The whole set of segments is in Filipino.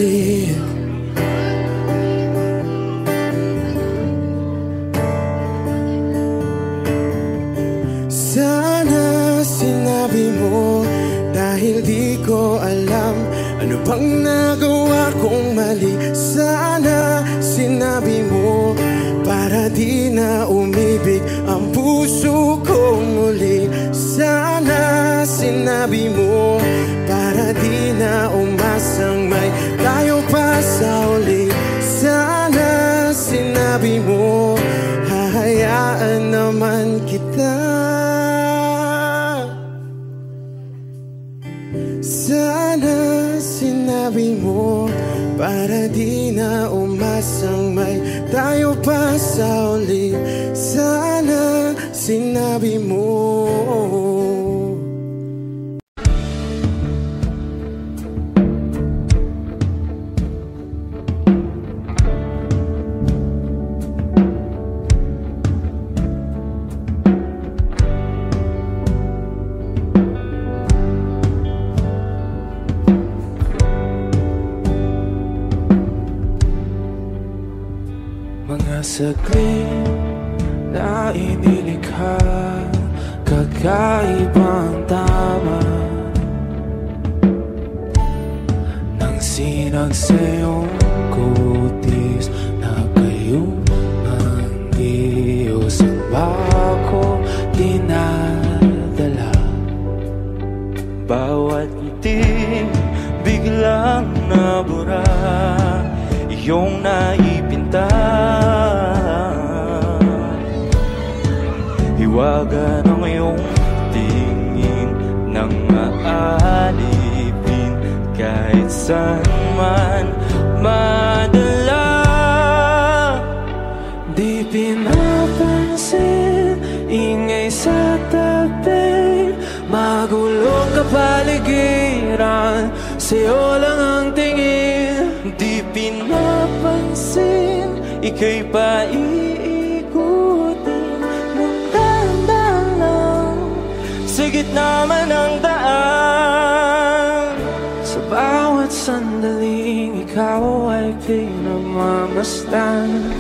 muli. Sana sinabi mo, dahil di ko alam ano bang nagawa kong mali. Sana sinabi mo, para di na umibig ang puso ko muli. Sana sinabi mo, para di na umasang may tayo pa sa uli. Sana sinabi mo, hahayaan naman kita. Sana sinabi mo, para di na umasang may tayo pa sa uli. Sana sinabi mo. Mga saglit na inilikha, kakaibang tama nang sinagsayong kutis na kayong ang Diyos ang bako dinadala. Bawat itim biglang nabura, iyong naipinta. Hiwaga ng iyong tingin nang maalipin, kahit saan man madala. Di pinapansin, ingay sa tabi, magulong kapaligiran, sa'yo lang ang tingin. Di pinapansin, ika'y paiikutin ng dahan-dahan lang sa gitna man ng daan. Sa bawat sandaling ikaw ay pinagmamasdan,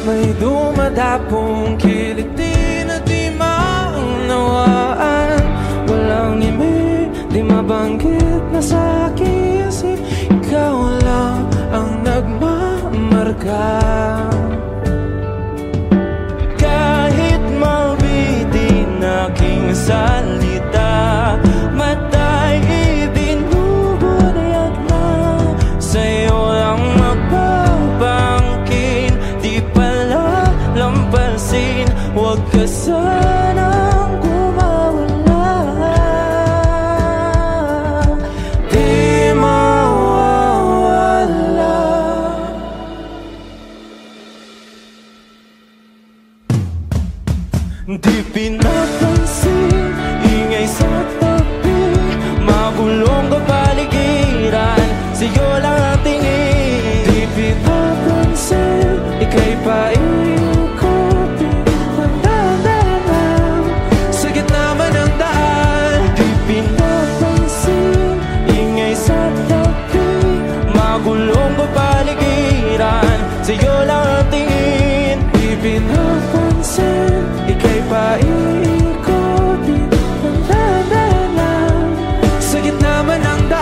may dumadapong kiliti na di maunawaan. Walang ngimi, di mabanggit na sa aking isip, ikaw lang ang nagmamarka. Kahit mabitin aking salita, matay ibinubunayag na, sa'yo lang magbabangkin. Di pala lampasin, huwag ka sanang kumawala. Di mawawala. Di pinapansin, ingay sa tabi, magulong kapaligiran, sa'yo lang ang tingin. Di pinapansin, ika'y paiikutin ng dahan-dahan sa gitna man ng daan. Di pinapansin, ingay sa tabi, magulong kapaligiran, sa'yo lang ang tingin. Di pinapansin, ika'y paiikutin ng dahan-dahan sa gitna man ng daan.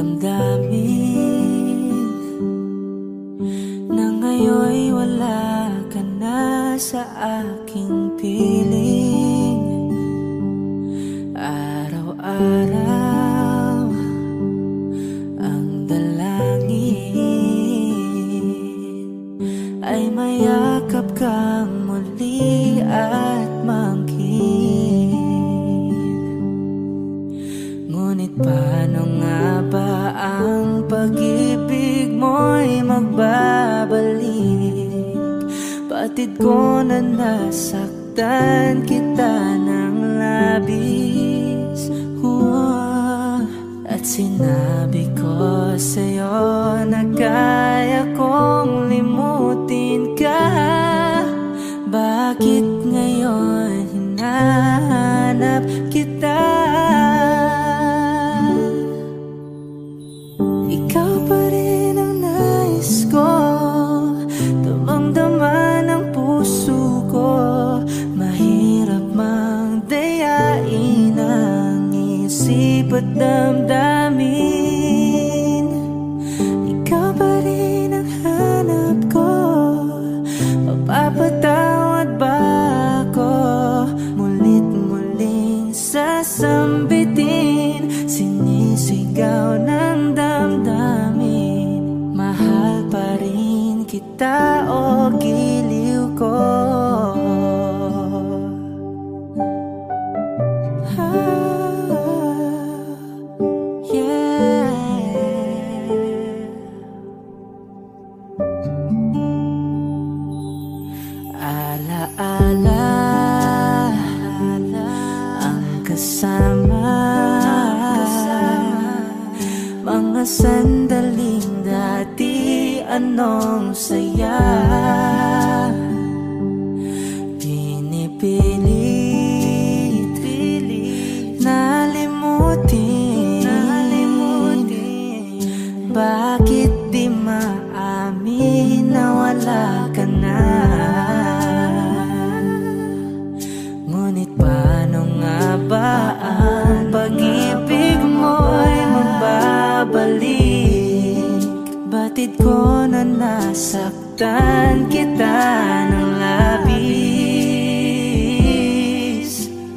damdamin na ngayon'y wala ka na sa aking piling. Araw-araw ang dalangin ay mayakap kang muli at mangkin. Ngunit paano nga ba ang pag-ibig mo'y magbabalik? Batid ko na nasaktan kita ng labis. At sinabi ko sa'yo na kaya kong limutin ka. Bakit ngayon hinahanap kita? Ikaw pa rin ang nais ko, damang-dama ng puso ko. Mahirap mang dayain ang isip at damdamin. Ikaw pa rin ang hanap ko, mapapatawad ba ako? Mulit-muling sasambitin, sinisigaw ng damdamin. Mahal pa rin kita o giliw ko? Alaala ang kasama, mga sandaling dati anong saya. Pinipilit nalimutin, bakit di maamin na wala ka na? Ngunit paano nga ba ang pag-ibig mo'y magbabalik? Batid ko na nasaktan kita ng labis.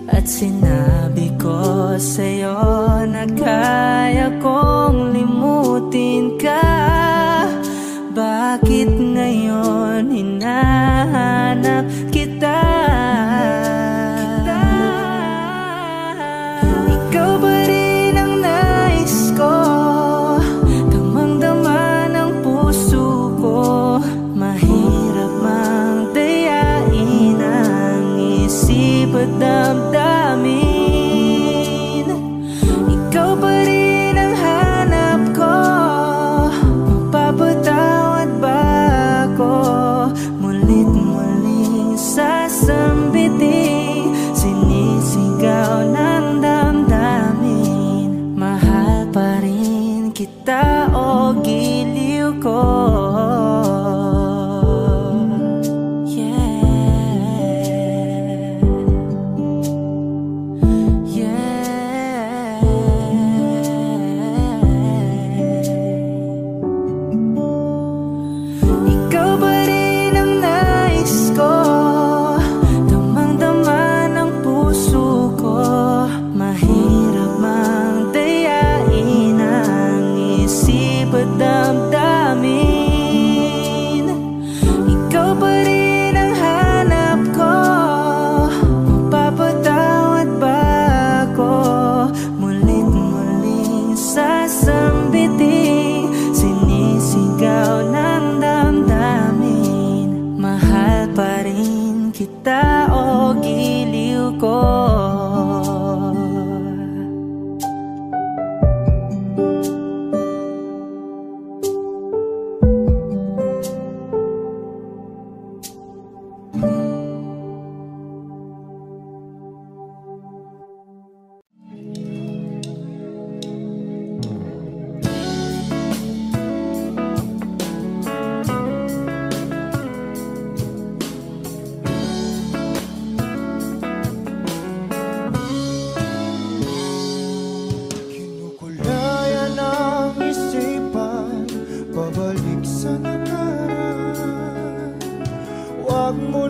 At sinabi ko sa'yo na kaya kong limutin ka. Bakit ngayon hinahanap kita? Ikaw pa rin ang nais ko, damang-dama ng puso ko. Mahirap mang dayain ang isip at damdamin. Ikaw pa rin ang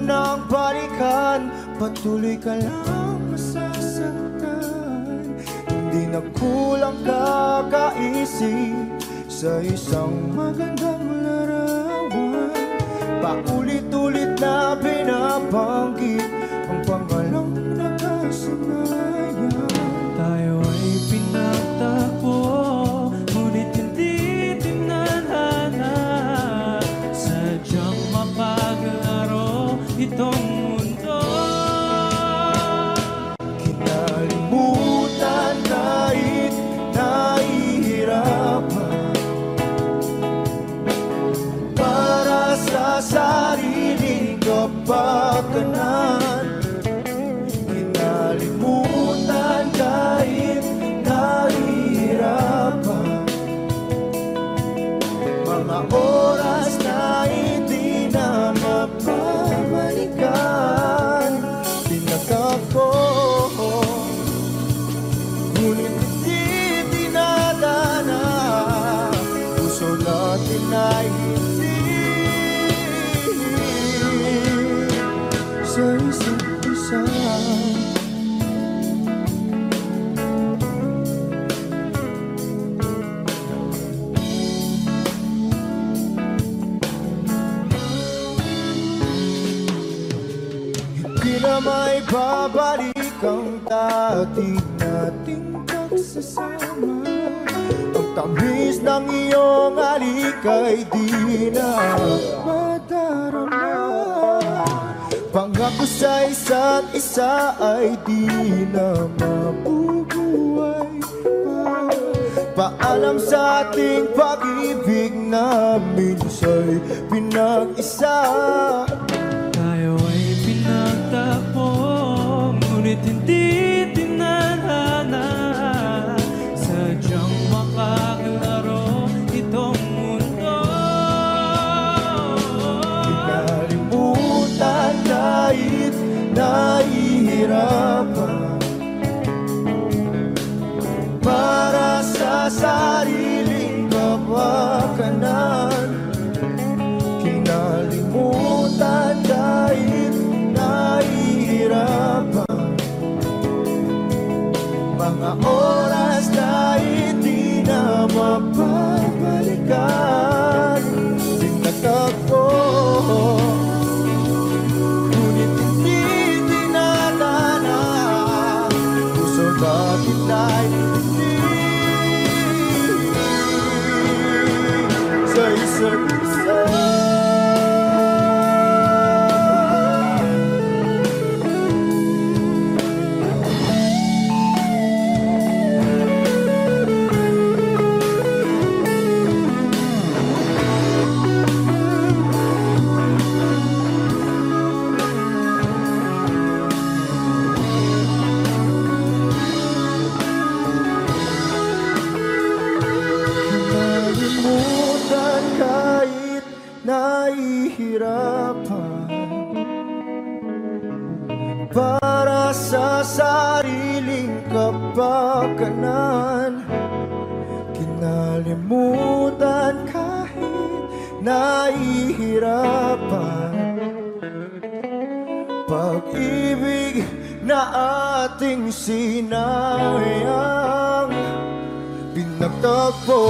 nang balikan, patuloy ka lang masasaktan. Hindi na kulang kakaisip sa isang magandang larawan. Paulit-ulit na binabanggit ang pangalang nakasanayan. Tayo ay pinagtagpo, ngunit hindi tinadhana. Sadyang mapaglaro itong mundo. Kinalimutan kahit nahihirapan, para sa sariling kapakanan. Kinalimutan kahit nahihirapan, mga oras na hindi na mapabalikan. Tinakak ko, ngunit hindi dinadana. Puso natin ay hindi sa isa't isa. Hindi na may babalik ang dati nating pagsasama. Ang tamis ng iyong halik ay di na madarama. Pangako sa isa't isa ay di na mabubuhay pa. Paalam sa ating pag-ibig na minsa'y pinag-isa. Tayo ay pinagtagpo, ngunit hindi tinadhana. Sadyang makaglaro itong mundo. Kinalimutan kahit nahihirapan, para sa sariling kapakanan. Kinalimutan kahit nahihirapan, mga oras na hindi na mapabalikan. Tinakak ko, ngunit hindi dinadana. Puso natin ay hindi sa isa't isa. Kinalimutan kahit nahihirapan, para sa sariling kapakanan. Kinalimutan kahit nahihirapan, pag-ibig na ating sinayang. Pinagtagpo,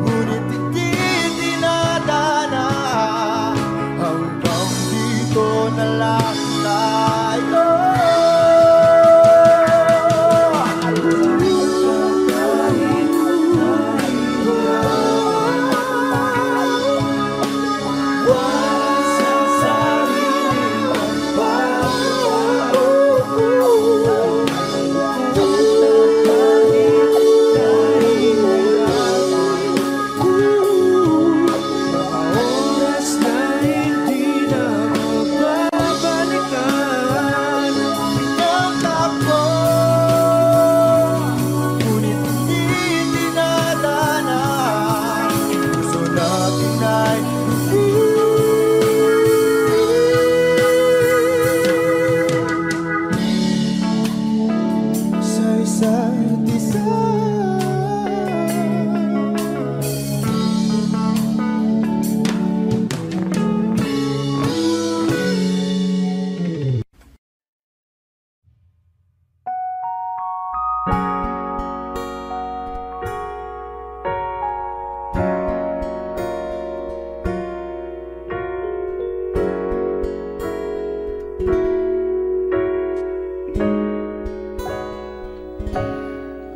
ngunit hindi dinadana. Hanggang dito na lang tayo.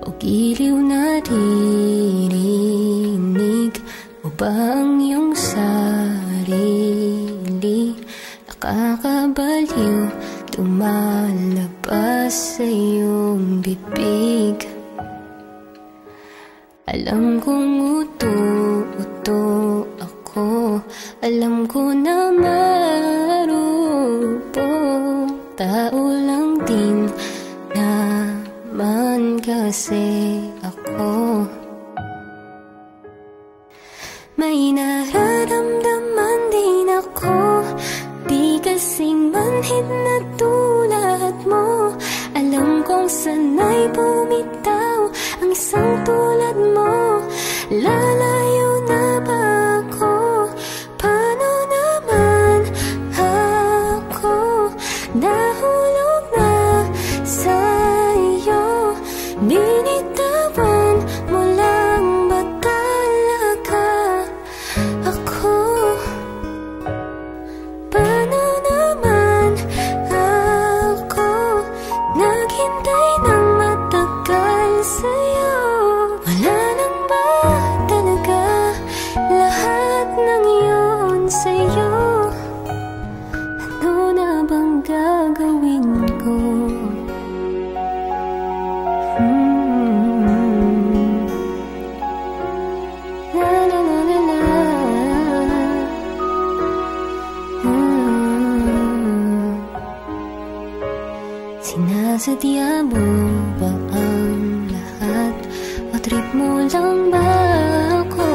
o giliw naririnig mo ba ang iyong sarili? Nakakabaliw, lumalabas sa iyong bibig. Alam kong uto-uto ako, alam ko na marupok, tao lang din naman kasi ako. May nararamdaman din ako, di kasing manhid na tulad mo. Alam kong sanay bumitaw ang isang tulad mo. Lalayo na ba ako? Paano naman ako? Nahulog na sa iyo. Binitawan mo lang ba talaga ako? Paano naman ako naghintay ng matagal sa'yo? Wala nang ba talaga lahat ng iyon sa'yo? Ano na bang gagawin ko? La la la la la. Sinasadya mo ba ang lahat? O trip mo lang ba ako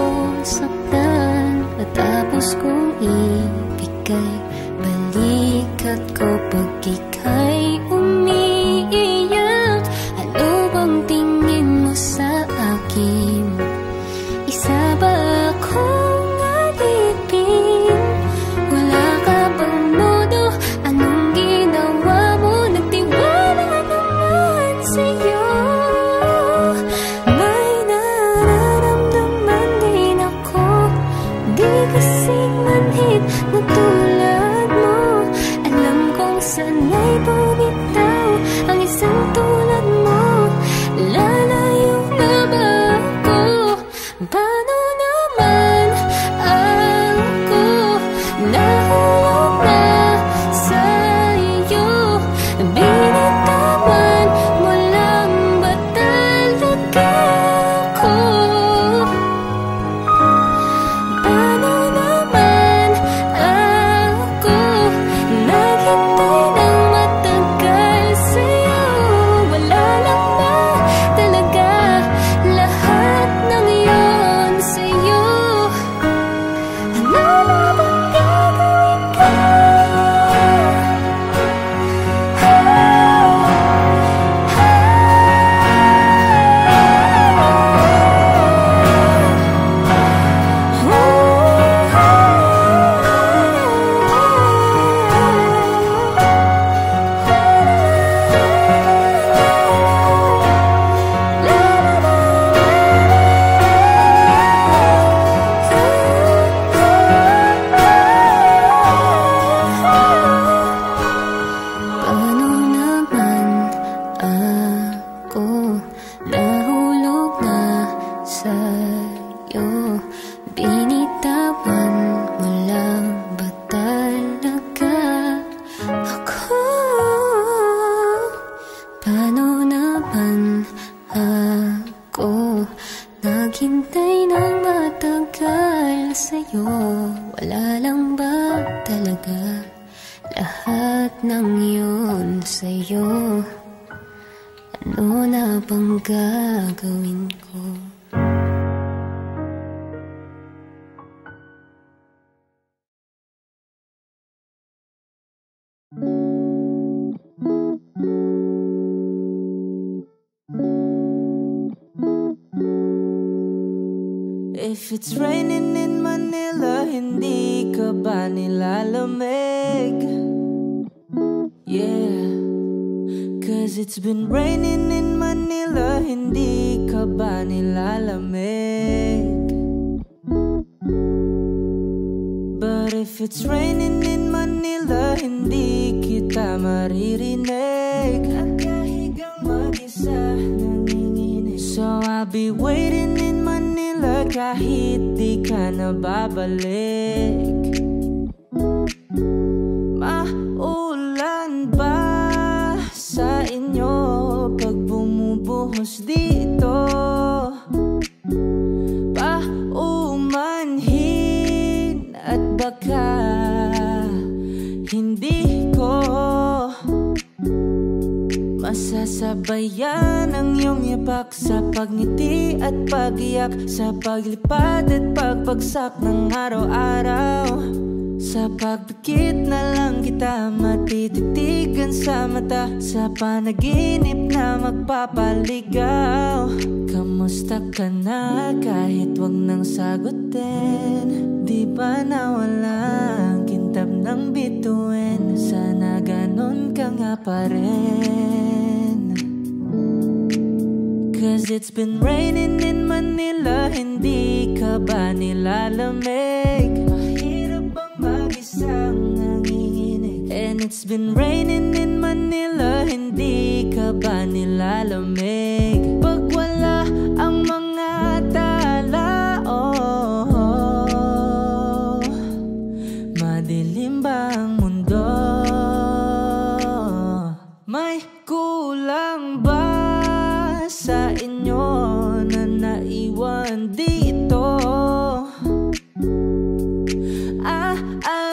saktan? Matapos kong ibigay balikat ko pag ika'y umiiyak. Ano bang tingin mo sa akin? Isa ba akong alipin? Wala ka bang modo? Anong ginawa mo? Nagtiwala naman sa'yo. May nararamdaman din ako, di kasing manhid na tulad mo. Alam kong sanay bumitaw ang isang tulad mo. Lalayo na ba ako? Paano naman ako nahulog na sa iyo? Binitawan mo lang ba talaga ako? Paano naman ako naghintay ng matagal sa'yo? Wala lang ba talaga lahat ng iyon sa'yo? Ano na bang gagawin ko? Paano naman ako nahulog na sa'yo? Binitawan mo lang ba talaga ako? Paano naman ako naghintay ng matagal sa'yo? Wala lang ba talaga lahat ng iyon sa'yo? Ano na bang gagawin ko? If it's raining in Manila, hindi ka ba nilalamig? Yeah, 'cause it's been raining in Manila, hindi ka ba nilalamig? But if it's raining in Manila, hindi kita maririnig. Nakahigang mag-isa na I'll be waiting in Manila kahit di ka na babalik. Maulan ba sa inyo pag bumubuhos dito? Paumanhin at baka hindi ko masasabayan ang iyong yapak sa pagngiti at pagiyak, sa paglipad at pagpagsak ng araw-araw. Sa pagpikit na lang kita matititigan sa mata, sa panaginip na magpapaligaw. Kamusta ka na kahit wag nang sagutin? Di ba nawalang kintab ng bituin? Sana ganon ka nga pa rin. Cause it's been raining in Manila, hindi ka ba nilalamig? Mahirap bang mag-isang nanginginig? And it's been raining in Manila, hindi ka ba nilalamig? Pag wala ang mga tala, oh, madilim ba ang mundo? May kulang ba sa inyo na naiwan dito?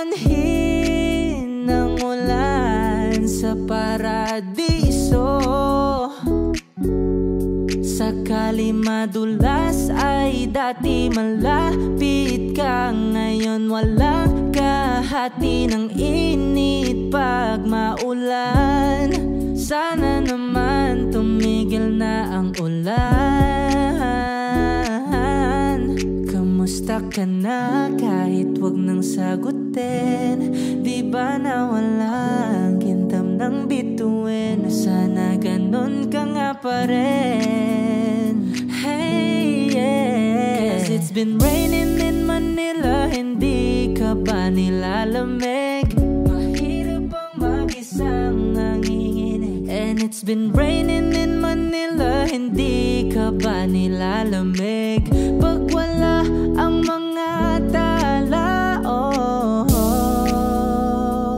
Aanhin ng ulan sa paradiso. Sakali madulas ay dati malapit ka, ngayon wala kahati ng init pag maulan. Sana naman tumigil na ang ulan. Kamusta ka na kahit wag nang sagutin? Di ba nawalang kintam ng bituin? Sana ganon ka nga pa rin. Hey, yeah. Cause it's been raining in Manila, hindi ka ba nilalamig? Mahirap bang mag-isang nanginginig? And it's been raining in Manila, hindi ka ba nilalamig? Pag wala ang mga tala, oh,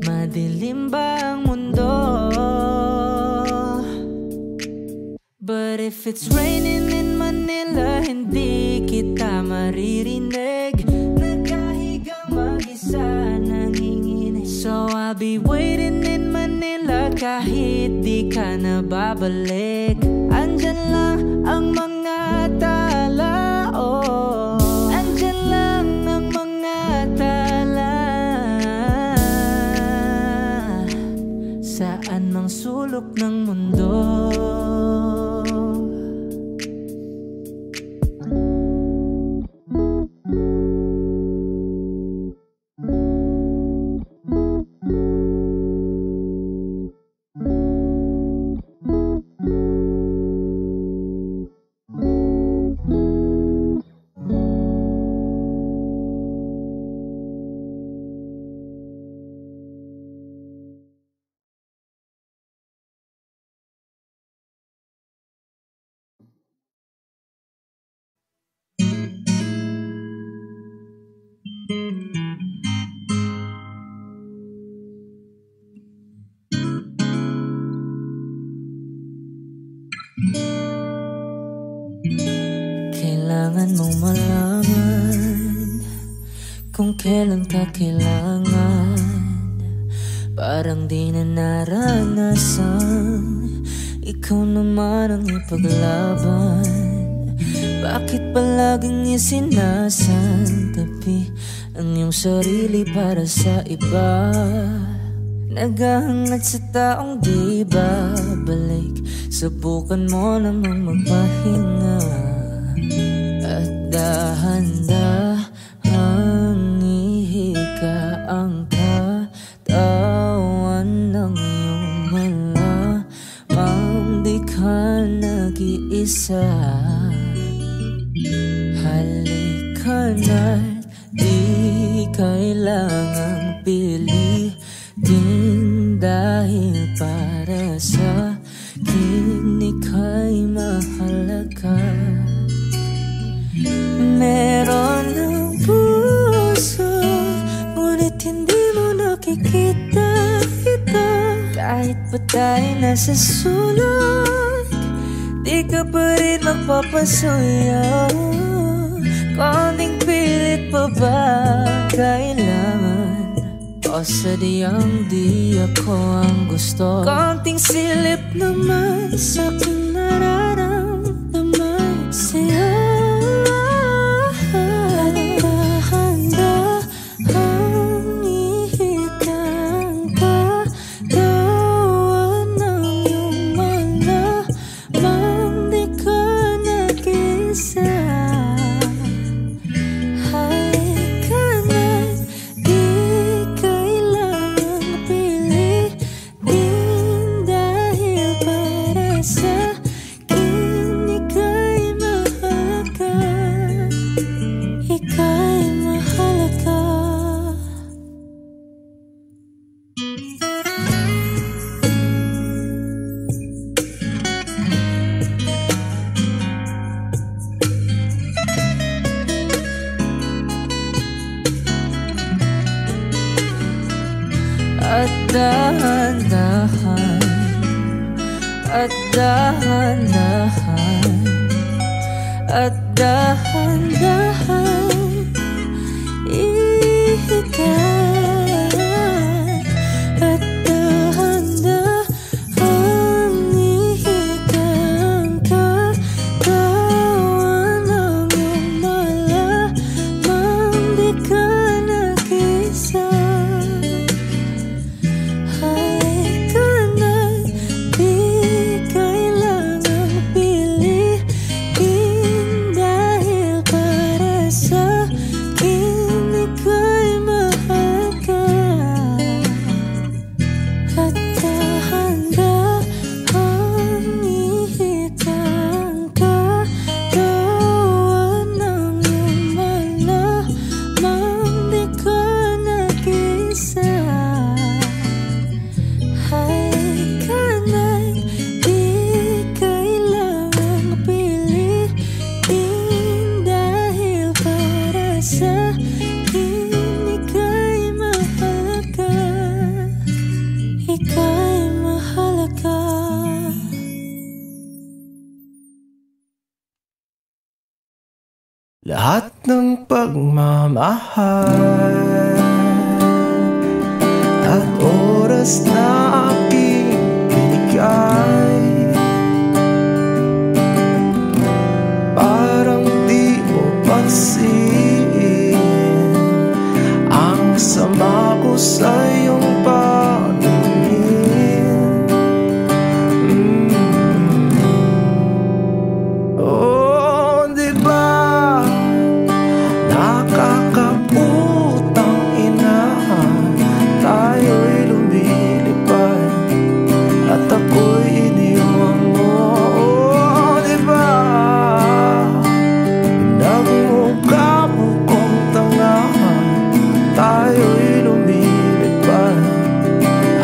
madilim ba ang mundo? But if it's raining in Manila, hindi kita maririnig. Nagkahigang mag-isa nanginginig. So I'll be waiting in Manila kahit di ka na babalik. Andyan lang ang mga tala, oh, andyan lang ang mga tala. Saan mang sulok ng mundo. Kailangan mong malaman kung kailan ka kailangan. Parang di na naranasan, ikaw naman ang ipaglaban. Bakit palaging isinasantabi ang iyong sarili para sa iba? Naghahangad sa taong di babalik, subukan mo namang magpahinga. At dahan-dahang ihika ang katawan ng iyong malamang di ka nag-iisa. Halika na't di kailangang pilitin, dahil para sa akin ika'y mahalaga. nasa sulok, di ka pa rin magpapasuyo. Konting pilit pa ba kailangan? O sadyang di ako ang gusto? Konting silip naman sa aking nararamdaman sa'yo. At dahan-dahan, at dahan-dahan, at dahan-dahan ihigan, at dahan-dahan ihigan, katawan ng iyong malamang di ka nag-isa. Lahat ng pagmamahal at oras na aking binigay, parang di mo pansin ang sama ko sa iyong paningin. Oh, di ba nakakaputang ina, tayo'y lumilipad at ako'y iniwan mo. Oh, diba nagmukha mo kong tanga, tayo'y lumilipad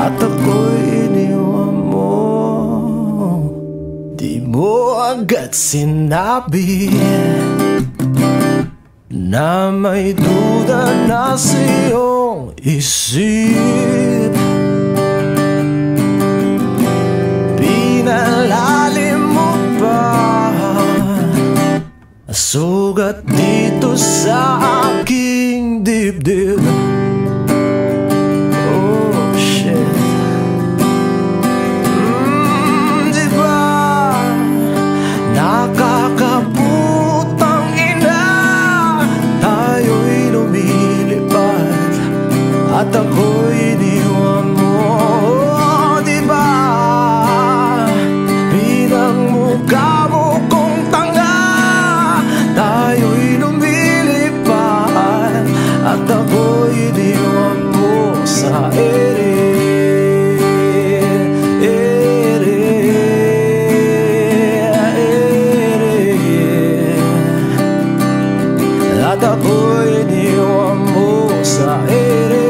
at ako'y iniwan mo. Di mo agad sinabi na may duda na sa iyong isip, pinalalim mo pa sugat dito sa aking dibdib. Oh shit, diba nakakaputang ina, tayo'y lumilipad at ako'y iniwan mo. Oh, diba pinagmukha mo kong tanga, tayo'y lumilipad at ako'y iniwan mo sa ere. At ako'y iniwan mo sa ere.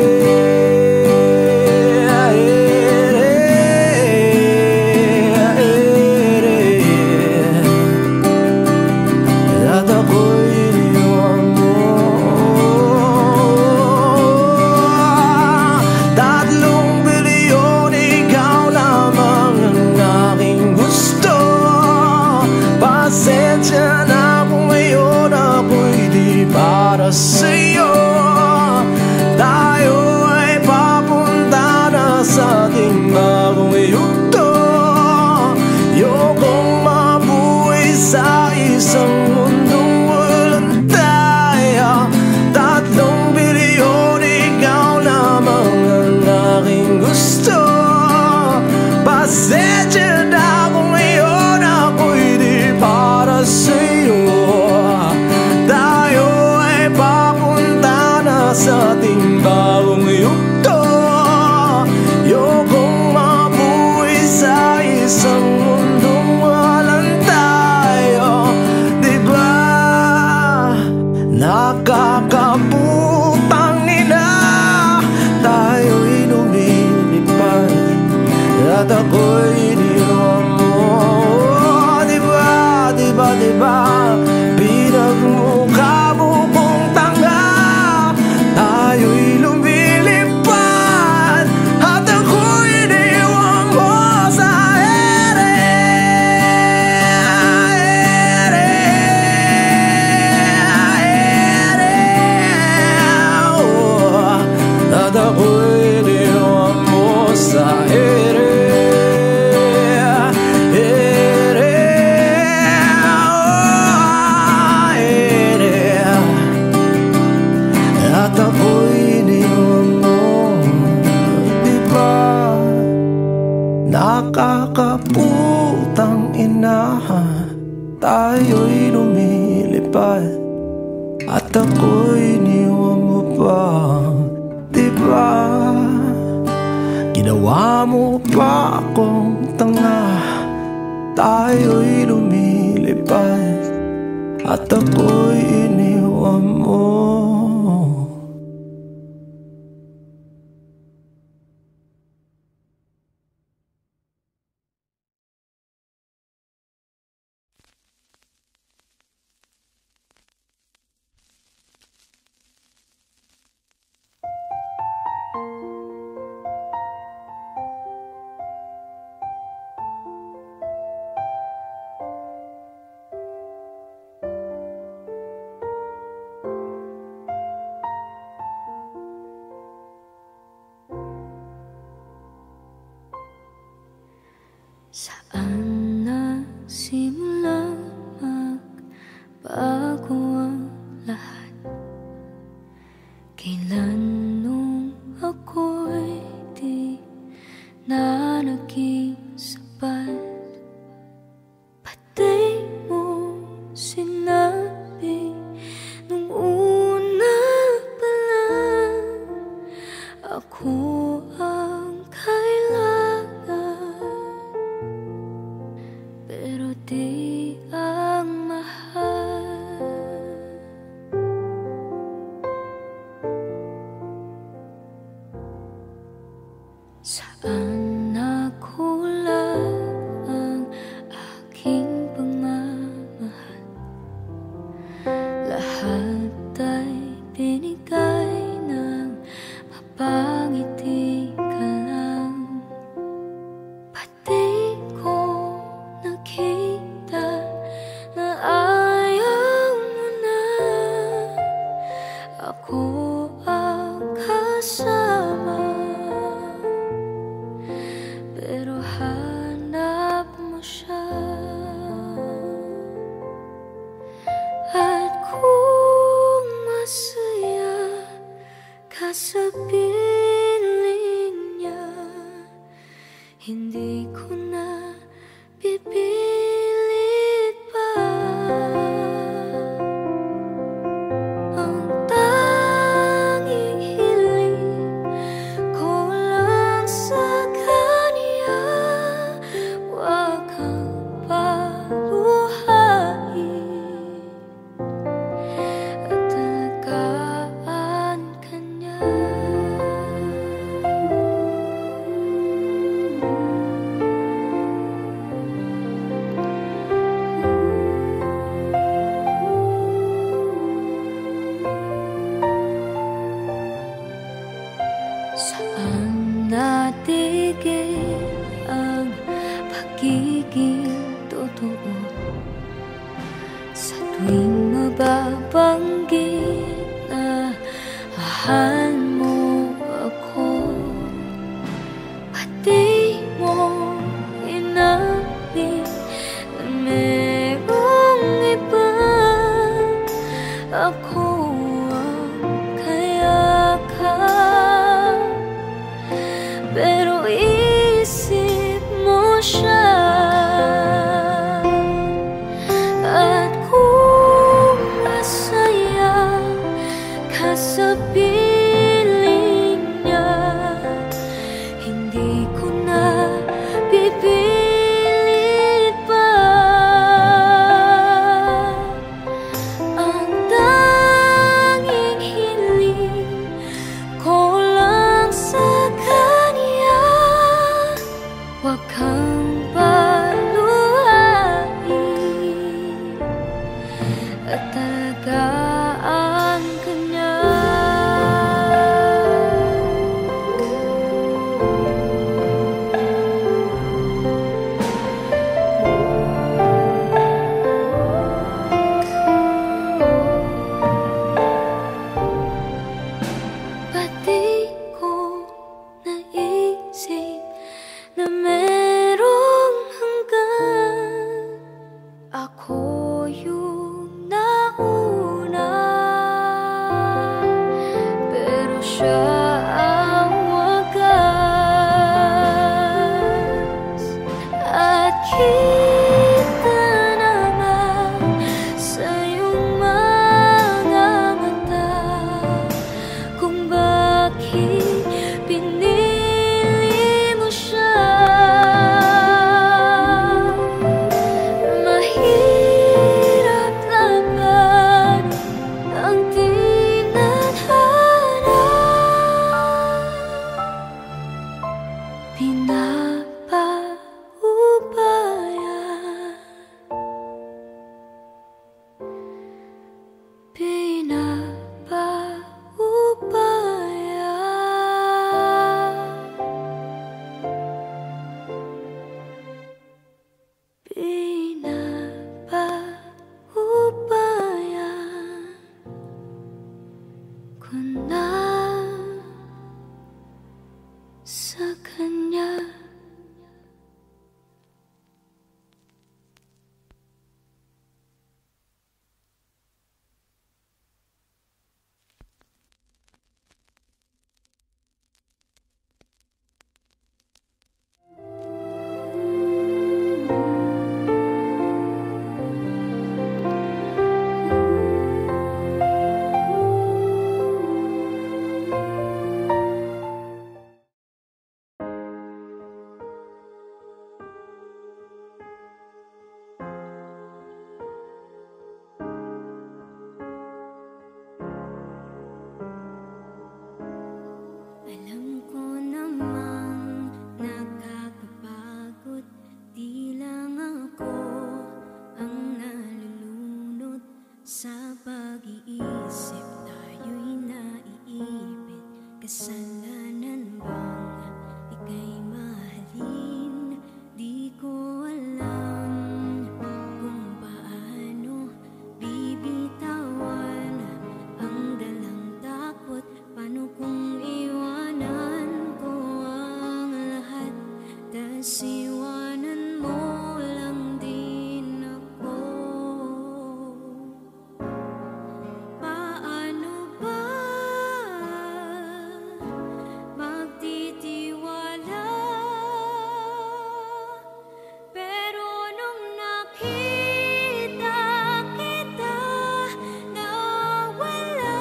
isang mundong walang tayo. 3 bilyon, ikaw lamang ang aking gusto. Pasensya na kung ngayon ako'y di para sa'yo. Tayo ay papunta na sa ating bagong yugto. Ayokong mabuhay sa isang mundong walang tayo. Diba nakakaputang ina, tayo'y lumilipad at ako'y iniwan mo. Diba, diba, diba, pinagmukha mo kong tanga. Tayo'y lumilipad at ako'y iniwan mo sa ere. At ako'y iniwan mo sa ere. At ako'y iniwan mo. Diba nakakaputang ina, tayo'y lumilipad at ako'y iniwan mo pa. Diba ginawa mo pa akong tanga. Tayo'y lumilipad at ako'y iniwan mo. Saan nagsimula magbago ang lahat? Kailan nung ako'y di na naging sapat? Pati mo sinabi nung una pa lang, ako ang kailangan, pero di ang mahal. Saan nakulang ang aking pagmamahal? Lahat ay binigay ng mapangiti ka lang. Pati ko nakita na ayaw mo na ako ang kasama, pero hanap mo siya. At kung masaya ka sa piling niya, hindi ko na pipilit pa. Ang tanging hiling ko lang sa kanya, wag kang paluhain at alagaan ka niya. Saan natigil ang pagiging totoo? Sa tuwing mababanggit na mahal mo ako, pati mo inamin na merong iba. Sa pag-iisip tayo'y naiipit. Kasalanan bang ika'y mahalin? Di ko alam kung paano bibitawan ang dalang takot. Paano kung iwanan ko ang lahat, tas iwanan mo lang din ako? Paano ba magtitiwala? Pero nung nakita kita, nawala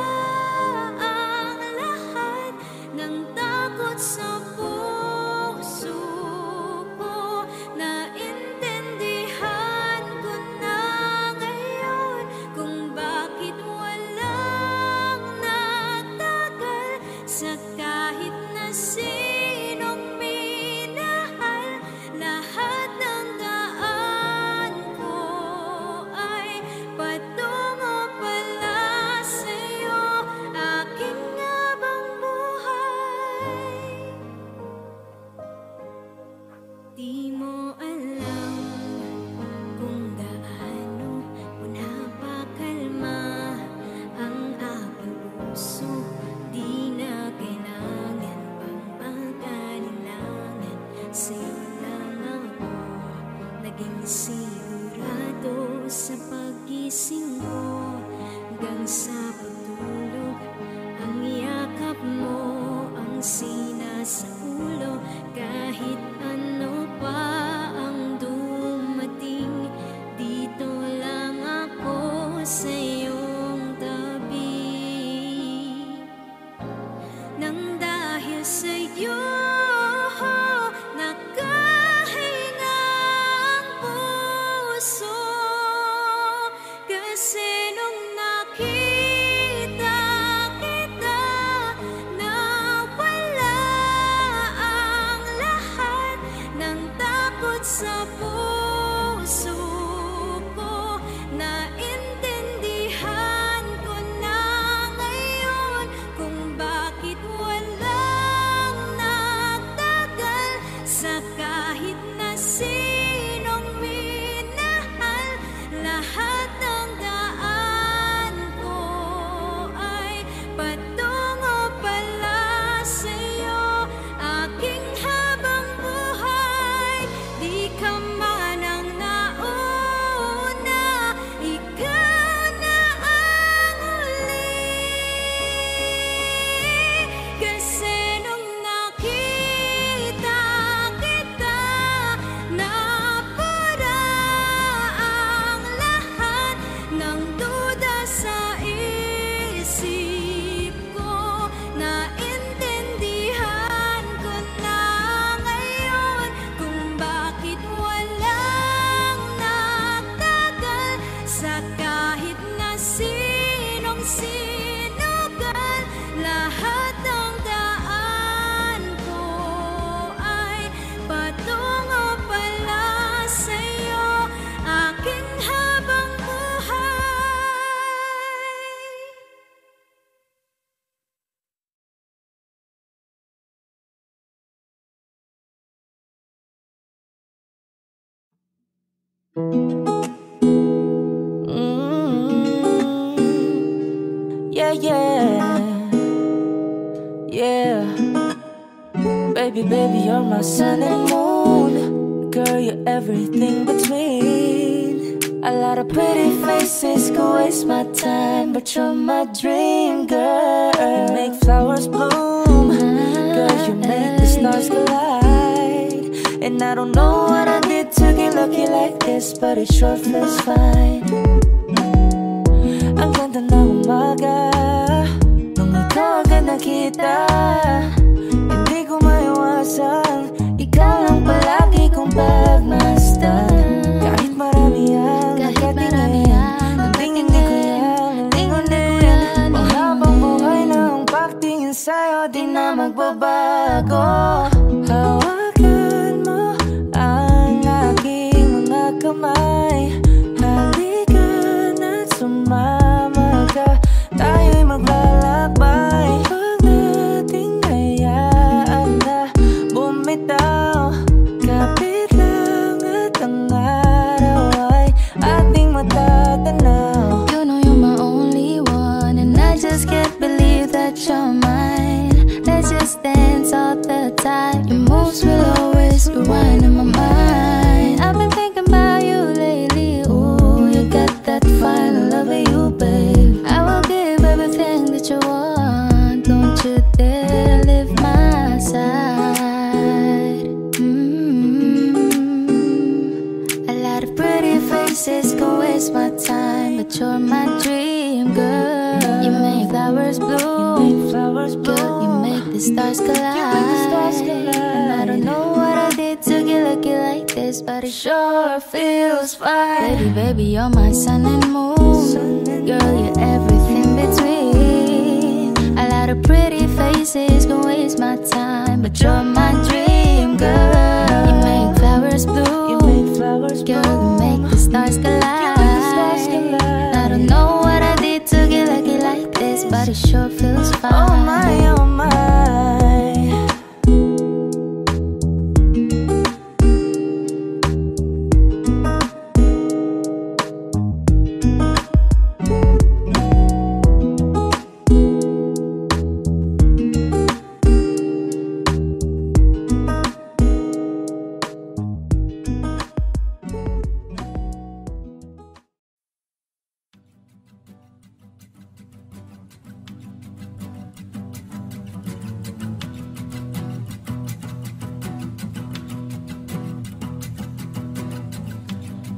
ang lahat ng takot sa puso ko. Naintindihan ko na ngayon kung bakit walang nagtagal sa kahit na sinong minahal. Lahat ng daan ko ay patungo pala sa'yo, aking habang buhay. Di mo alam kung gaano mo napakalma ang aking puso. Di na kailangan pang pag-alinlangan, sa'yo lang ako naging sigurado. Sa pag-gising ko hanggang sa pagtulog, ang yakap mo ang sina sa ulo. Kahit ano pa ang dumating, dito lang ako sa iyong tabi. Nang dahil sa'yo nakahinga ang puso, kasi nung nakita kita, nawala ang lahat ng takot sa puso ko. Naintindihan ko na ngayon kung bakit walang nagtagal sa kahit na sinong minahal. Lahat ng daan ko ay patungo pala sa'yo, aking habang buhay. Di ka man ang nauna, ikaw na ang huli. Kasi nung nakita kita, napura ang lahat ng duda sa isip ko. Naintindihan ko na ngayon kung bakit walang nagtagal sa kahit na sinong sinugal. Lahat ng daan ko ay patungo pala sa'yo, aking habang buhay. Yeah, yeah, yeah. Baby, baby, you're my sun and moon. Girl, you're everything between. A lot of pretty faces could waste my time, but you're my dream, girl. You make flowers bloom. Girl, you make the stars collide. And I don't know what I did to get lucky like this, but it sure feels fine. Ang ganda ng umaga nung ikaw agad nakita. Hindi ko maiwasan, ikaw lang palagi kong pagmasdan. Kahit marami ang nagkatingin, ang tingin di ko yan, lingon di ko yan. Ang habang buhay na ang pagtingin sa'yo, di na magbabago. Hawakan mo ang aking mga kamay, halika na't sumama. faces can waste my time, but you're my dream girl. You make flowers bloom, girl, you make the stars collide. And I don't know what I did to get lucky like this, but it sure feels fine. Baby, baby, you're my sun and moon, girl, you're everything between. A lot of pretty faces can waste my time, but you're my dream girl. You make flowers bloom, girl, you make the stars collide. I don't know what I did to get lucky like this, but it sure feels fine. Oh my, oh my.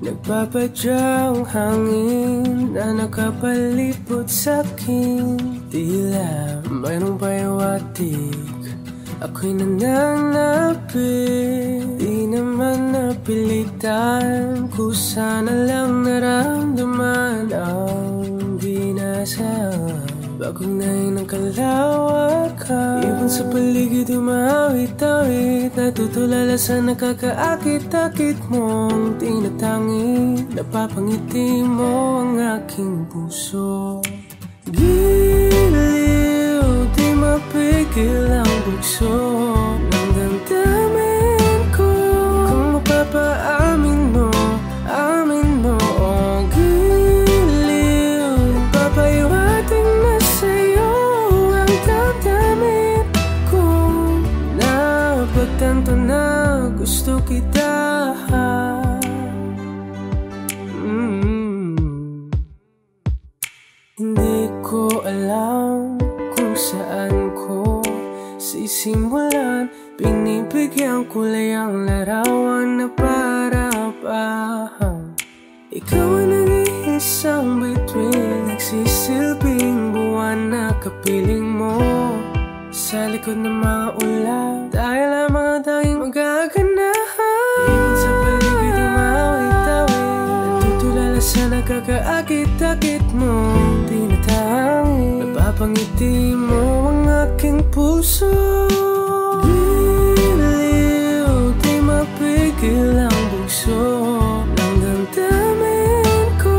Nagpapadyang hangin na nakapalipot sa'kin. Tila mayroong payawatig, ako'y nananapit. Di naman napilitan, kusana lang naramdaman ang ginasaan. Bagunay ng kalawakan, ibon sa paligid umawit-awit. Natutulala sa nakakaakit-akit mong tinatangi. Napapangiti mo ang aking puso. Giliw, di mapigil ang bugso ng damdamin ko. Kung mapapaamin mo, amin mo. Oh, giliw, papahiwating na sa'yo ang damdamin ko. Napagtanto na gusto kita. Hindi ko alam kung saan ko sisimulan. Pinibigyan kulay ang larawan na para-parahan. Ikaw ang nag-iisang bituin, nagsisilbing buwan na kapiling mo. Sa likod ng mga ulan, tayo lamang ang tanging magaganahan. Ibon sa paligid umawit-awit, natutulala sa nakakaakit-akit mo. Tinatangi, napapangiti mo ang aking puso. Giliw, di mapigil ang bugso ng damdamin ko.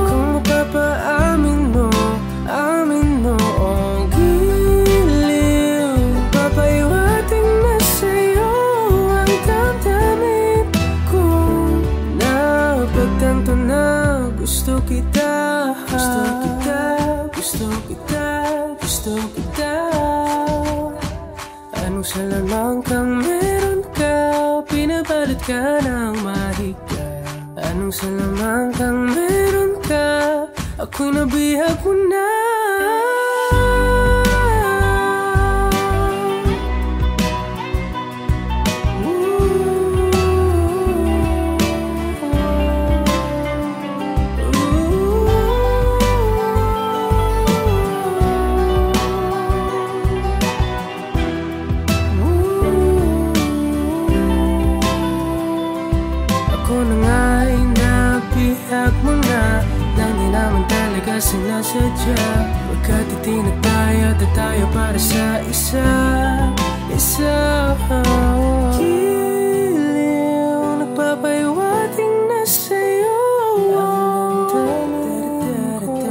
Kung mapapaamin mo, amin mo. Oh, giliw, papahiwating na sa'yo ang damdamin ko. Napagtanto na gusto kita. Gusto kita, gusto kita, gusto kita. Anong salamang kang meron ka, pinabalot ka ng mahika. Anong salamang kang meron ka, ako'y nabihag mo na. Sinasadya, pagkat itinag tayo at tayo para sa isa. Giliw, nagpapahiwating na sa'yo ang damdamin ko.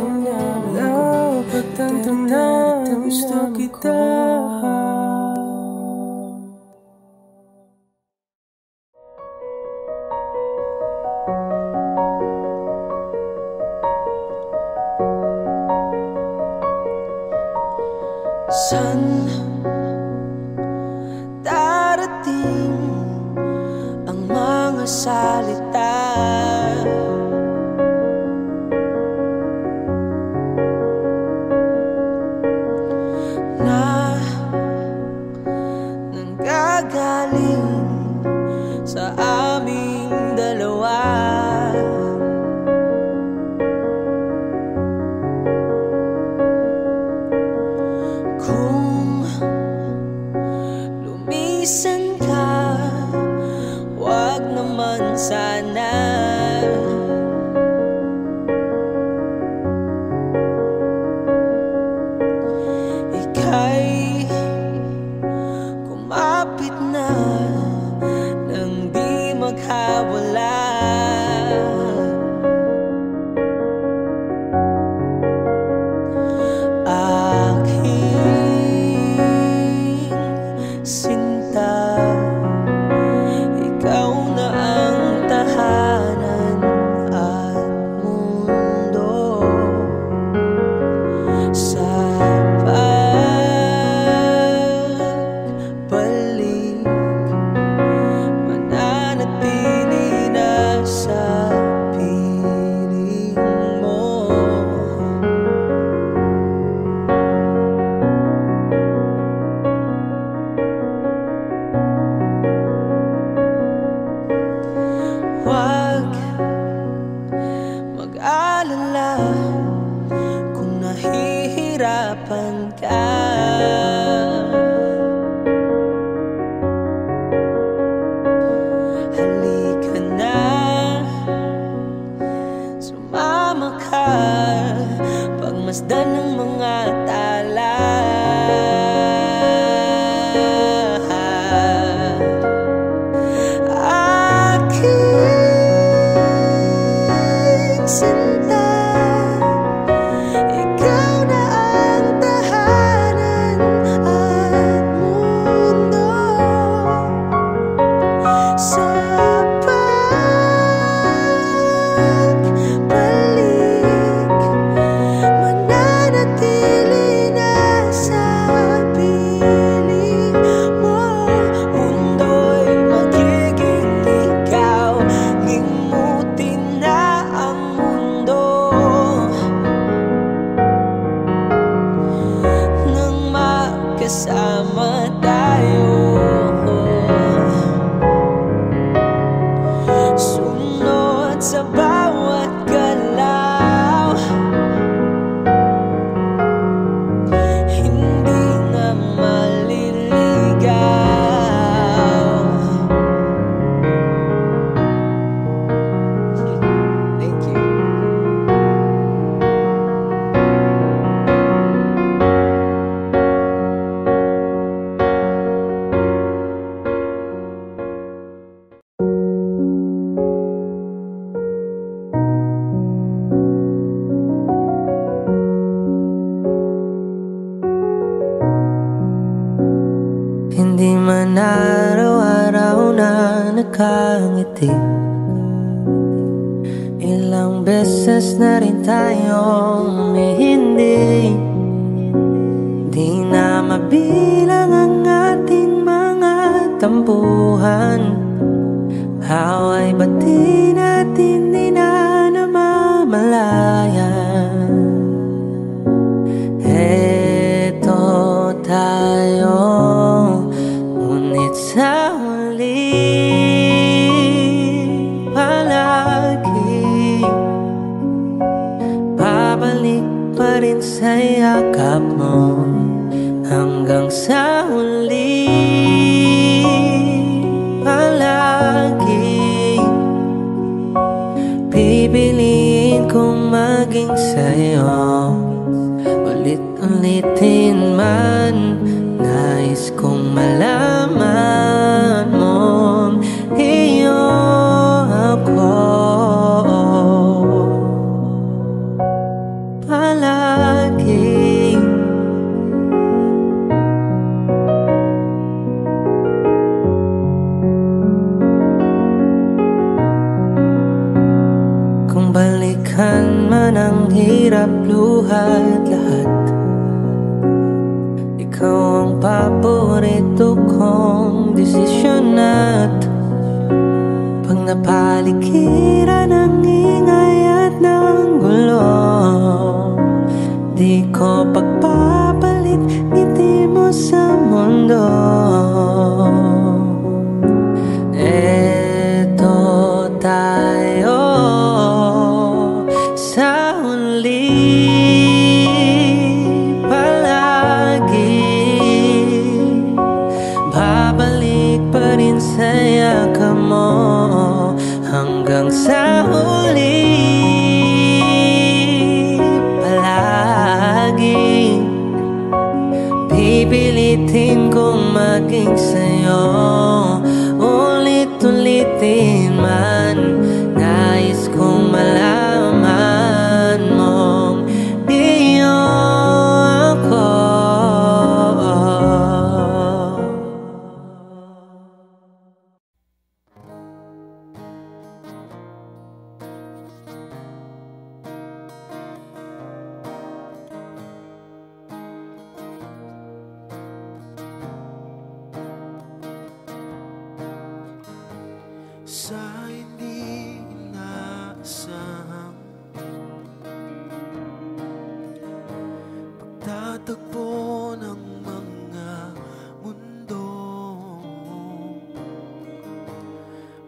Napagtanto na gusto kita. Saan darating ang mga salita na nanggagaling sa aming dalawa? hirapan ka. Halika na, sumama ka, pagmasdan ng mga tala. Kasama tayo, sunod sa bawat galaw, hindi na maliligaw. Thank you. Hindi man araw-araw na nakangiti, ilang beses na rin tayong hindi. Di na mabilang ang ating mga tampuhan, away bati natin di na namamalayan. Eto tayo, sa huli palagi, babalik pa rin sa yakap mo hanggang sa huli palagi. Pipiliin kong maging sa'yo, ulit-ulitin man. Nais kong malaman mong iyo ako palagi. Kung balikan man ang hirap, luha't lahat, ikaw ang paborito kong desisyon. At pag napaligiran ng ingay at ng gulo, di ko pagpapalit ngiti mo sa mundo. Eto tayo sa huli sa yakap mo hanggang sa huli palagi. Pipilitin kong maging sa'yo, ulit-ulitin man. Nais kong malaman mong iyo ako. Sa hindi inaasahang pagtatagpo ng mga mundo,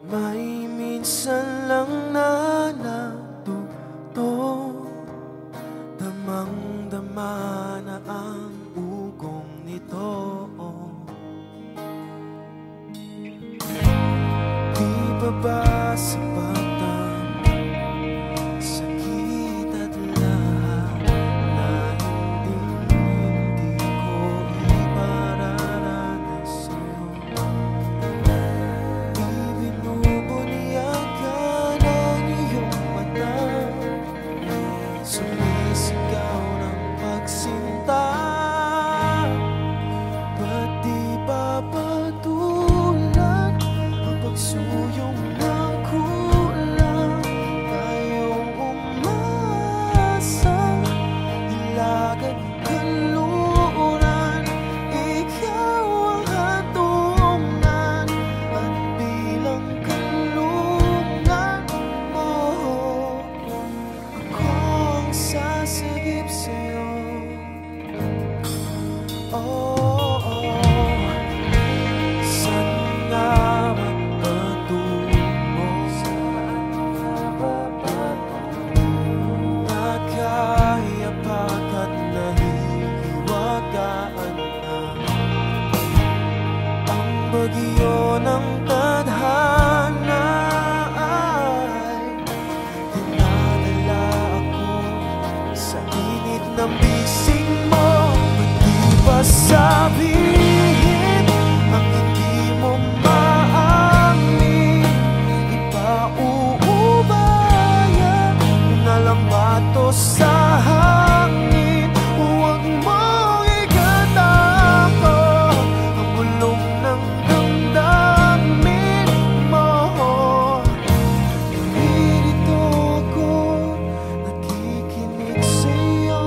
may minsan lang na natuto, damang-dama na sa hangin. Huwag mong igatang ang bulong ng damdamin mo. Nandito ako, nakikinig sa'yo.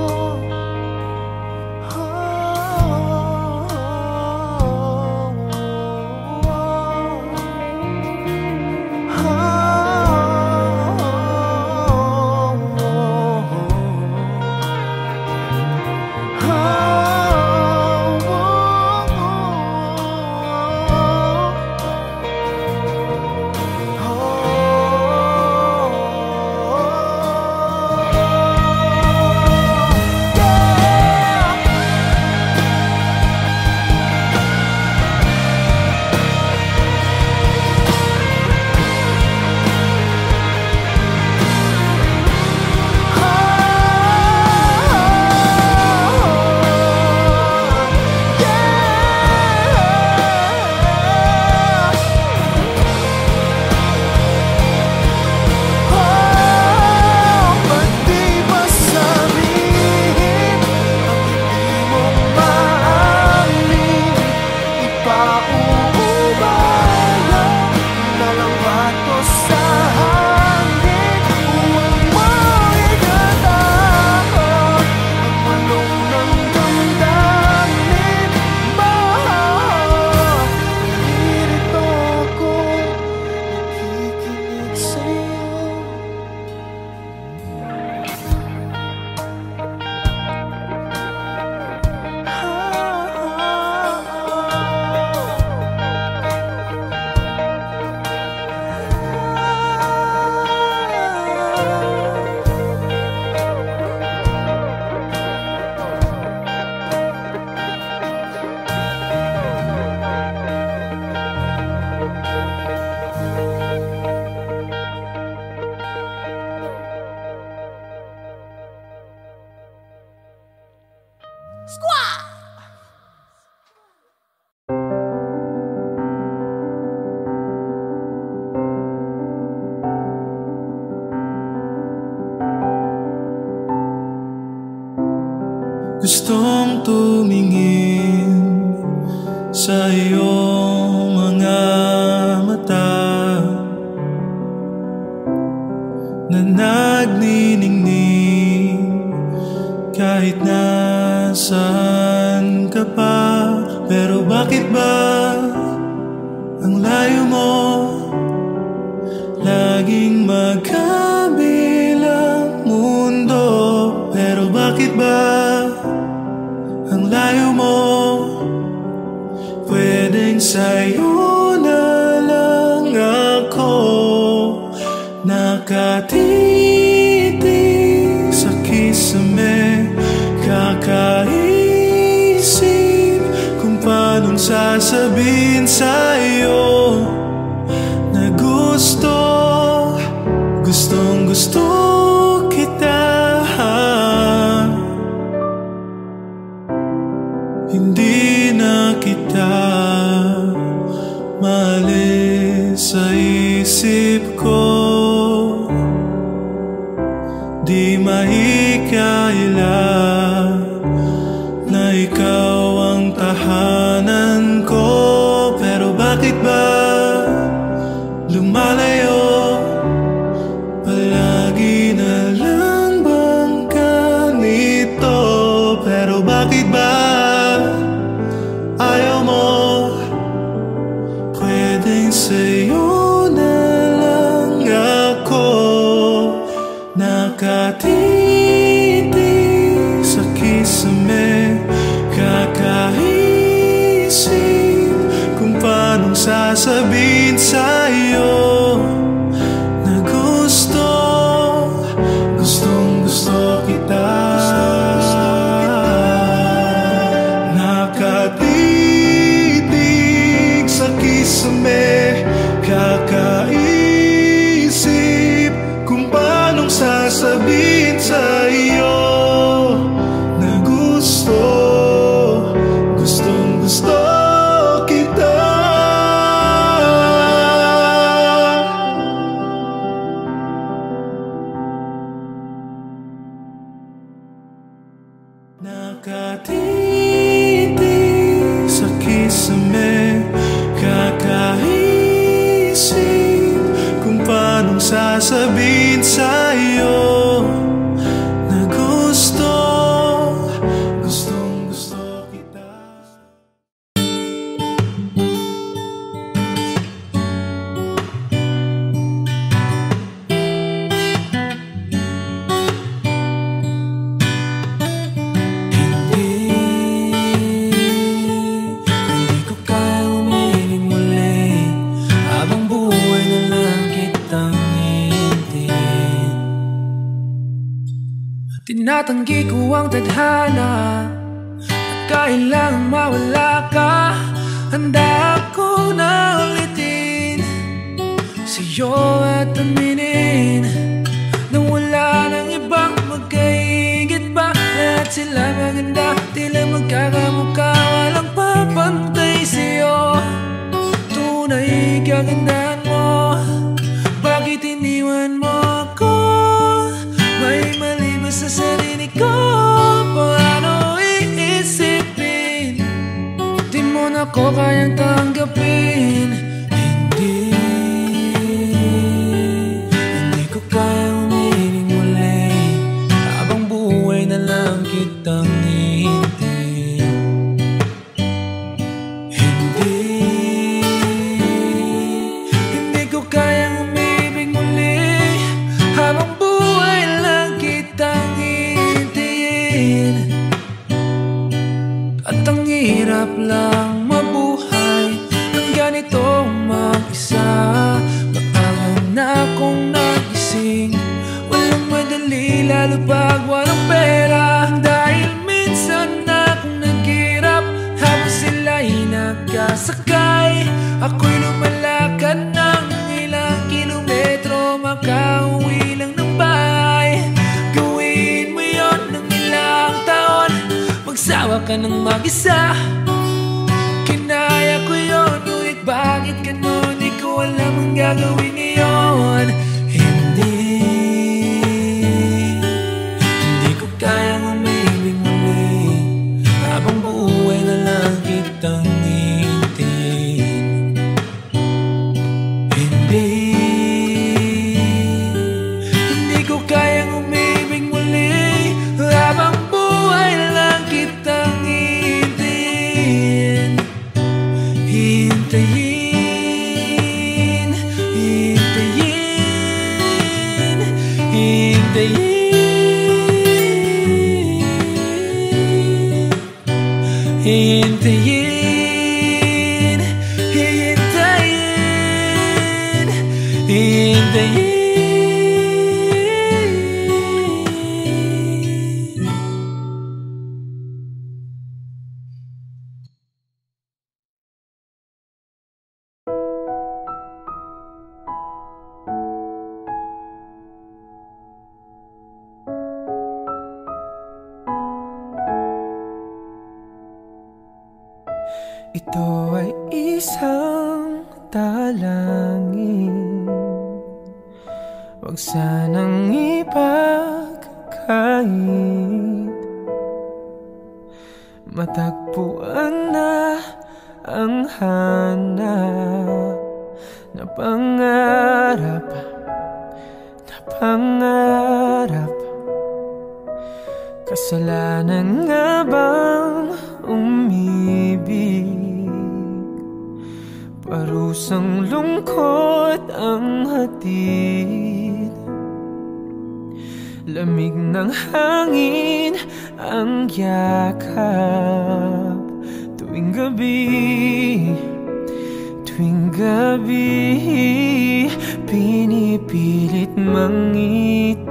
Gustong tumingin sa iyong mga mata na nagniningning kahit nasaan ka pa. Pero bakit ba ang layo mo laging magkabilang mundo? Pero bakit ba ang layo mo? Pwedeng sa'yo na lang ako nakatitig sa kisame, kakaisip kung paanong sasabihin sa'yo na gustong gusto kita. Hindi na kita maalis sa isip ko. Di mahikayala na ikaw ang tahanan ko. Pero bakit ba lumalayo? Palagi na lang bang ganito? Pero bakit ba ayaw mo? Pwedeng sa'yo na lang ako nakatitig sa kisame, kakaisip kung paanong sasabihin sa'yo na gustong gusto kita. Nakatitig sa kisame, kakaisip kung paanong sasabihin sa'yo na gustong gusto kita. Nakatitig sa kisame, kakaisip kung paanong sasabihin sa'yo na gustong gusto kita. Hindi ko kaya umiling muli, habang buhay na lang kitang hihintayin. Tinatanggi ko ang tadhana at kailangang mawala ka. Handa ako na ulitin sa'yo at aminin na wala nang ibang magkaigit pa. Lahat sila maganda, tila magkakamukha, walang papantay sa'yo. Tunay kagandahan mo, bakit iniwan mo ako? May mali ba sa sarili ko? Paano iisipin? Di mo na ko kayang tanggapin. Hindi ko kayang umiling muli, habang buhay na lang kitang hihintayin. Hindi ko kayang umibig muli, habang buhay lang kitang hihintayin. At ang hirap lang mabuhay ng ganito mag-isa. Maaga na akong nagising, walang madali lalo pag walang pera. Dahil minsan na akong naghirap habang sila'y nagkasakay. Ako'y lumalakad ng ilang kilometro, makauwi lang ng bahay. Gawin mo yon ng ilang taon, magsawa ka ng mag-isa. Kinaya ko yon, ngunit bakit ganon? Di ko alam ang gagawin ngayon. Hindi ko kayang umibig muli, habang buhay na lang kitang hihintayin. Hindi ko kayang umibig muli, habang buhay na lang kitang hihintayin. Hintayin, hintayin, hintayin. Hintayin, hintayin, hintayin. Ito ay isang dalangin, huwag sanang ipagkait. Matagpuan na ang hanap na pangarap, na pangarap. Kasalanan nga bang umibig? Parusang lungkot ang hatid, lamig ng hangin ang yakap. Tuwing gabi, tuwing gabi, pinipilit mangitago.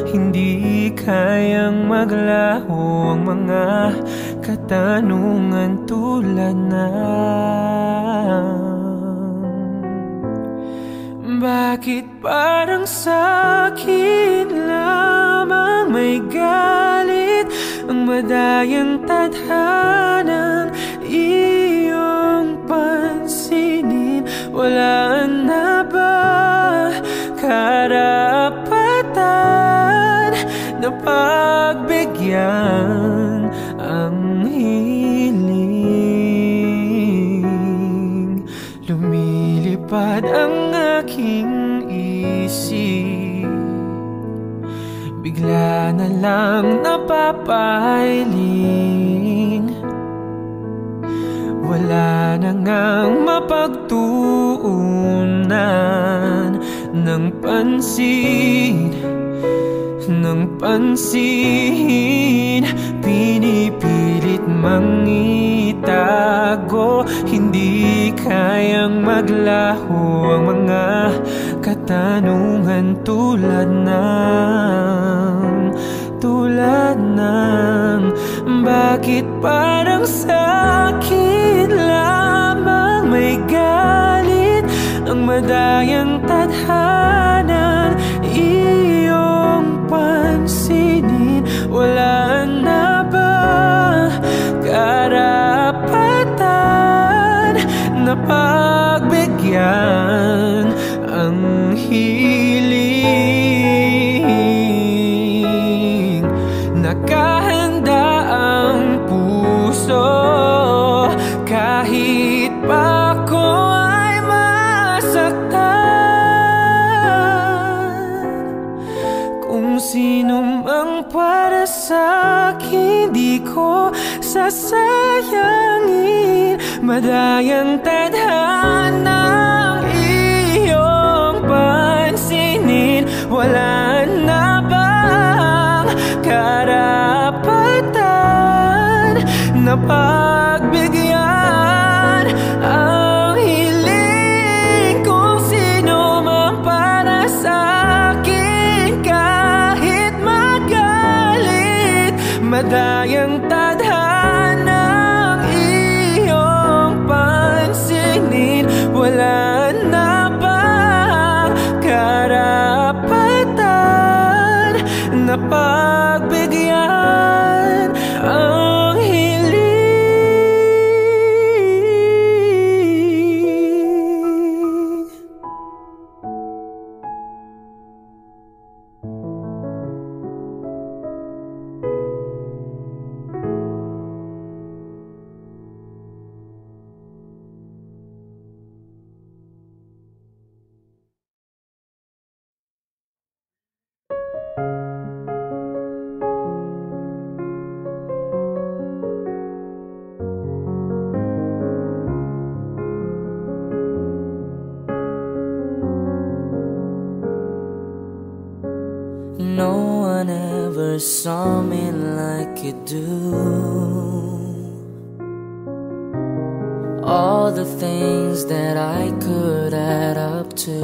Hindi kayang maglaho ang mga katanungan tulad ng bakit parang sa'kin lamang may galit ang madayang tadhanang iyong pansinin? Wala na ba karapatan na napagbigyan ang hiling. Lumilipad ang aking isip, bigla na lang napapailing. Wala na ngang mapagtuunan ng pansin, ng pansin. Pinipilit mangitago, hindi kayang maglaho ang mga katanungan tulad ng bakit parang sa'kin lamang may galit ang madayang tadhana iyong pansinin. Wala na ba karapatan na pagbigyan ang hiling? Nakahanda ang puso kahit pa ako ay masaktan. Kung sino mang para sa'kin, di ko sasayangin. Madayang tadhanang iyong pansinin. Wala na bang karapatan na pagbigyan ang hiling? Kung sino man para sa'kin, kahit magalit, madayang tadhanang iyong pansinin. Wala na bang karapatan na pagbigyan ang hiling? No one ever saw me like you do. All the things that I could add up to,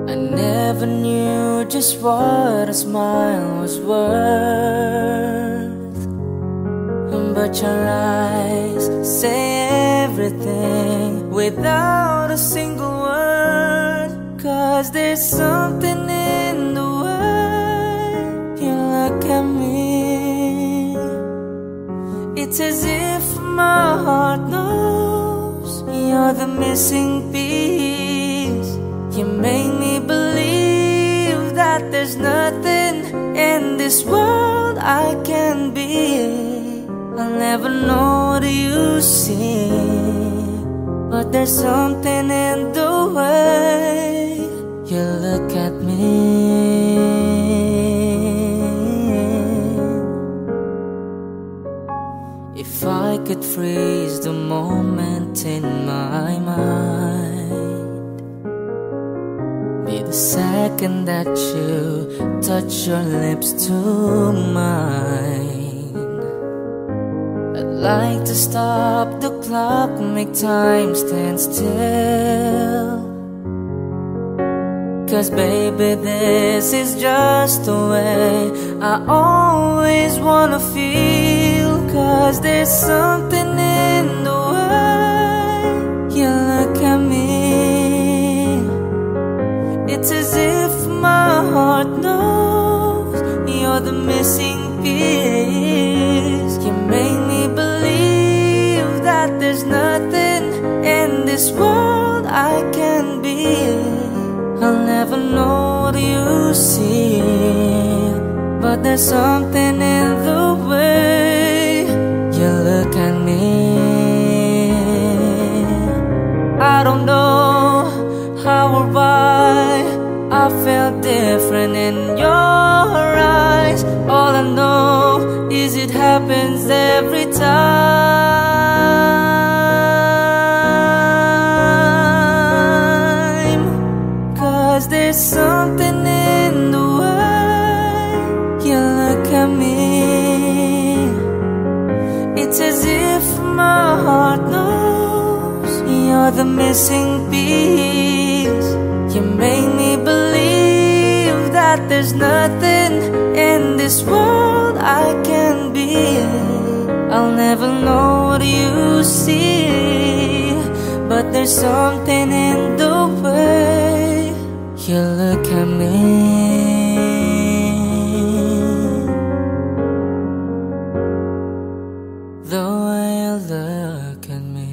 I never knew just what a smile was worth. But your eyes say everything without a single word. 'Cause there's something in the way you look at me. It's as if my heart knows you're the missing piece. You make me believe that there's nothing in this world I can be. I'll never know what you see, but there's something in the way you look at me. If I could freeze the moment in my mind, be the second that you touch your lips to mine. I'd like to stop the clock, make time stand still. 'Cause baby, this is just the way I always wanna feel. 'Cause there's something in the way you look at me. It's as if my heart knows you're the missing piece. You make me believe that there's nothing in this world I can be. I'll never know what you see it, but there's something in the way you look at me. I don't know how or why I felt different in your eyes. All I know is it happens every time. 'Cause there's something in the way you look at me. It's as if my heart knows you're the missing piece. You make me believe that there's nothing in this world I can be. I'll never know what you see, but there's something in the way you look at me. The way you look at me.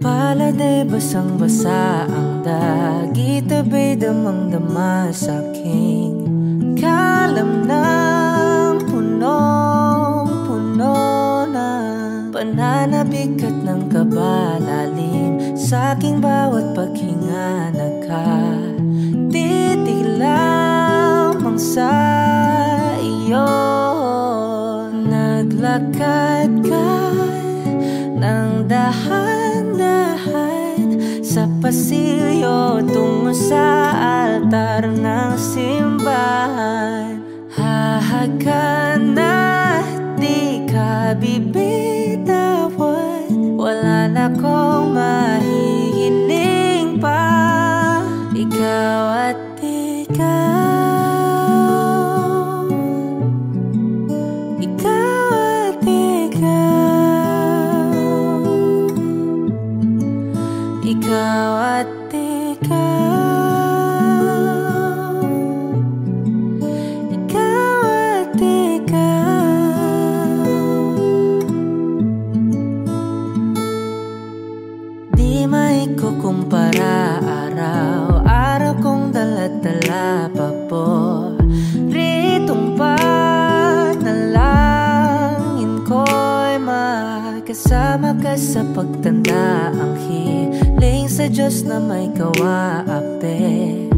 Paladay basang-basa ang dagit, abay damang-dama sa aking kalamnang punong-puno na pananabik at ng kabalalim sa aking bawat paghinga. Nakatitig lamang sa iyo, naglakad ka ng dahan-dahan sa pasilyo tungo sa altar ng simbahan. Hahagan at di ka bibitawan, wala na kong mahihiling pa. Ikaw at ikaw, ikaw at ikaw, ikaw at ikaw, ikaw at ikaw. Di maikukumpara araw-araw kong dala-dala pa po ritong panalangin ko'y makasama ka sa pagtanda. Ang hiling sa Diyos na may kawaape,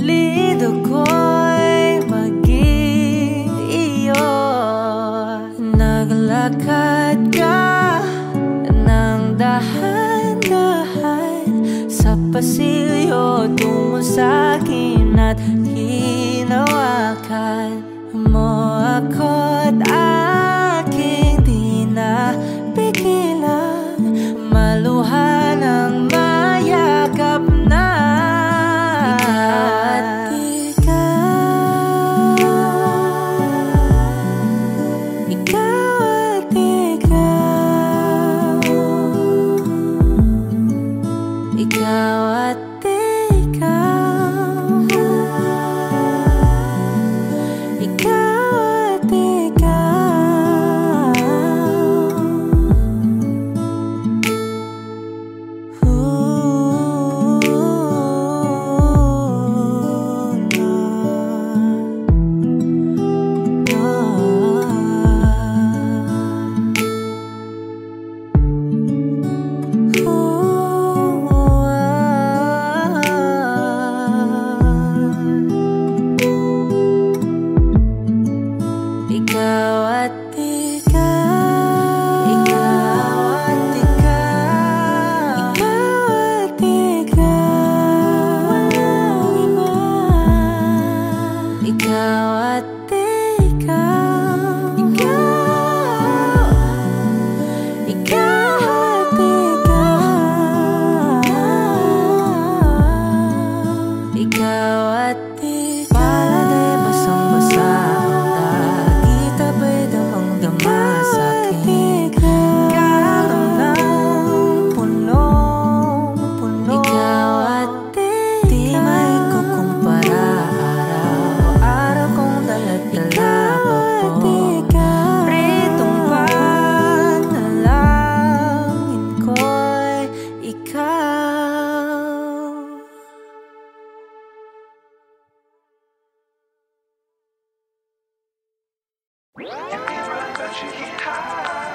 lido ko'y maging iyo. Naglakad ka ng dahan-dahan sa pasilyo tungo sa akin at hinawakan mo ako't aking di napigilan, maluha ng mayakap na. Ikaw at ikaw, ikaw at ikaw, ikaw at ikaw, ikaw at ikaw. high.